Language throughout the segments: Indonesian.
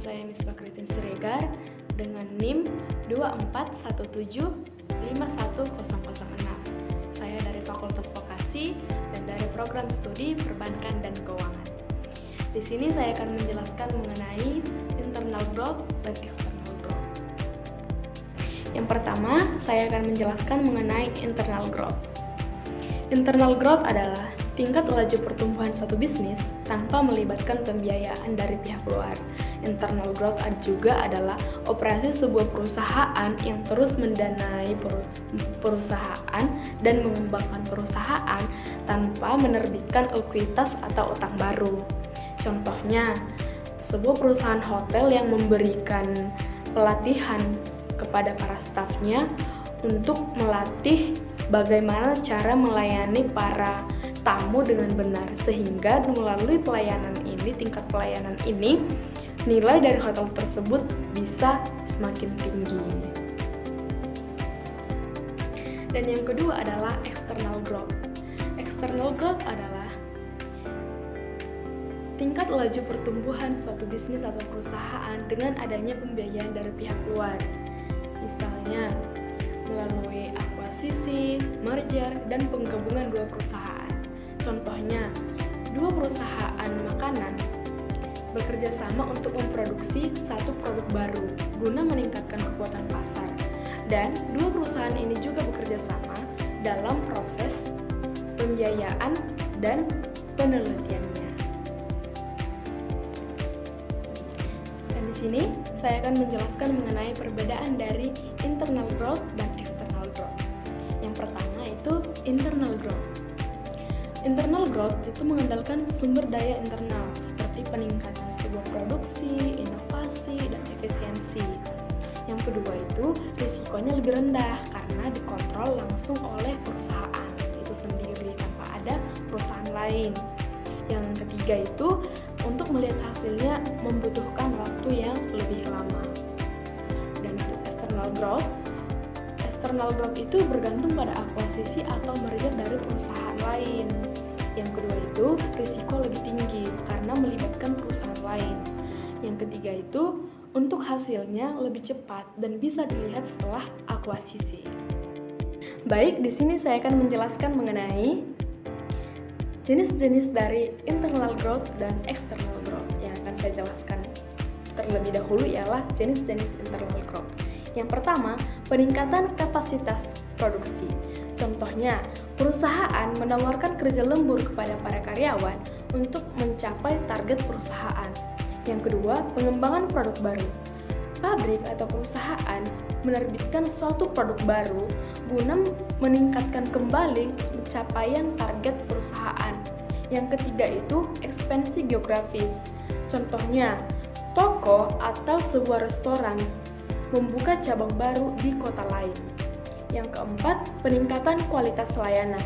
saya Misbah Kritin Siregar dengan NIM 241751006. Saya dari Fakultas Vokasi dan dari Program Studi Perbankan dan Keuangan. Di sini saya akan menjelaskan mengenai internal growth dan external growth. Yang pertama, saya akan menjelaskan mengenai internal growth. Internal growth adalah tingkat laju pertumbuhan suatu bisnis tanpa melibatkan pembiayaan dari pihak luar. Internal growth juga adalah operasi sebuah perusahaan yang terus mendanai perusahaan dan mengembangkan perusahaan tanpa menerbitkan ekuitas atau utang baru. Contohnya, sebuah perusahaan hotel yang memberikan pelatihan kepada para stafnya untuk melatih bagaimana cara melayani para tamu dengan benar, sehingga melalui pelayanan ini, tingkat pelayanan ini, nilai dari hotel tersebut bisa semakin tinggi. Dan yang kedua adalah external growth. External growth adalah tingkat laju pertumbuhan suatu bisnis atau perusahaan dengan adanya pembiayaan dari pihak luar. Misalnya, melalui akuisisi, merger, dan penggabungan dua perusahaan. Contohnya, dua perusahaan makanan bekerja sama untuk memproduksi satu produk baru guna meningkatkan kekuatan pasar. Dan dua perusahaan ini juga bekerja sama dalam proses pembiayaan dan penelitiannya. Dan di sini saya akan menjelaskan mengenai perbedaan dari internal growth dan external growth. Yang pertama itu internal growth. Internal growth itu mengandalkan sumber daya internal seperti peningkatan sebuah produksi, inovasi, dan efisiensi. Yang kedua itu risikonya lebih rendah karena dikontrol langsung oleh perusahaan itu sendiri tanpa ada perusahaan lain. Yang ketiga itu untuk melihat hasilnya membutuhkan waktu yang lebih lama. Dan untuk external growth itu bergantung pada akuisisi atau merger dari perusahaan lain. Yang kedua itu risiko lebih tinggi karena melibatkan perusahaan lain. Yang ketiga itu untuk hasilnya lebih cepat dan bisa dilihat setelah akuisisi. Baik, di sini saya akan menjelaskan mengenai jenis-jenis dari internal growth dan external growth. Yang akan saya jelaskan terlebih dahulu ialah jenis-jenis internal growth. Yang pertama, peningkatan kapasitas produksi. Contohnya, perusahaan menawarkan kerja lembur kepada para karyawan untuk mencapai target perusahaan. Yang kedua, pengembangan produk baru. Pabrik atau perusahaan menerbitkan suatu produk baru guna meningkatkan kembali pencapaian target perusahaan. Yang ketiga itu ekspansi geografis. Contohnya, toko atau sebuah restoran membuka cabang baru di kota lain. Yang keempat, peningkatan kualitas layanan.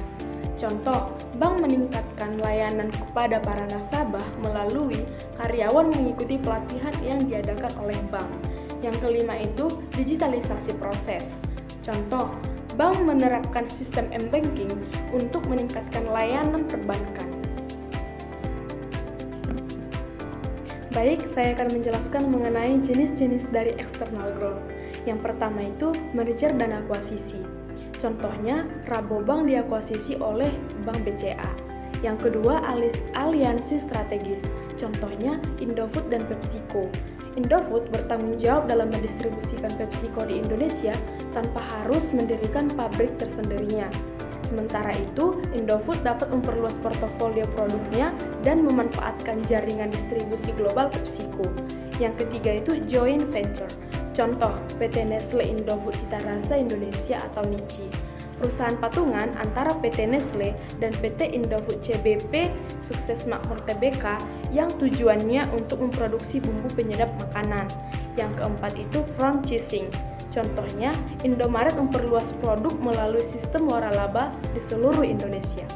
Contoh, bank meningkatkan layanan kepada para nasabah melalui karyawan mengikuti pelatihan yang diadakan oleh bank. Yang kelima itu digitalisasi proses. Contoh, bank menerapkan sistem m-banking untuk meningkatkan layanan perbankan. Baik, saya akan menjelaskan mengenai jenis-jenis dari external growth. Yang pertama itu merger dan akuisisi. Contohnya, Rabobank diakuisisi oleh Bank BCA. Yang kedua, aliansi strategis. Contohnya, Indofood dan PepsiCo. Indofood bertanggung jawab dalam mendistribusikan PepsiCo di Indonesia tanpa harus mendirikan pabrik tersendirinya. Sementara itu, Indofood dapat memperluas portofolio produknya dan memanfaatkan jaringan distribusi global PepsiCo. Yang ketiga itu joint venture. Contoh, PT Nestle Indofood Cita Rasa Indonesia atau NICI. Perusahaan patungan antara PT Nestle dan PT Indofood CBP Sukses Makmur Tbk yang tujuannya untuk memproduksi bumbu penyedap makanan. Yang keempat itu franchising. Contohnya, Indomaret memperluas produk melalui sistem waralaba di seluruh Indonesia.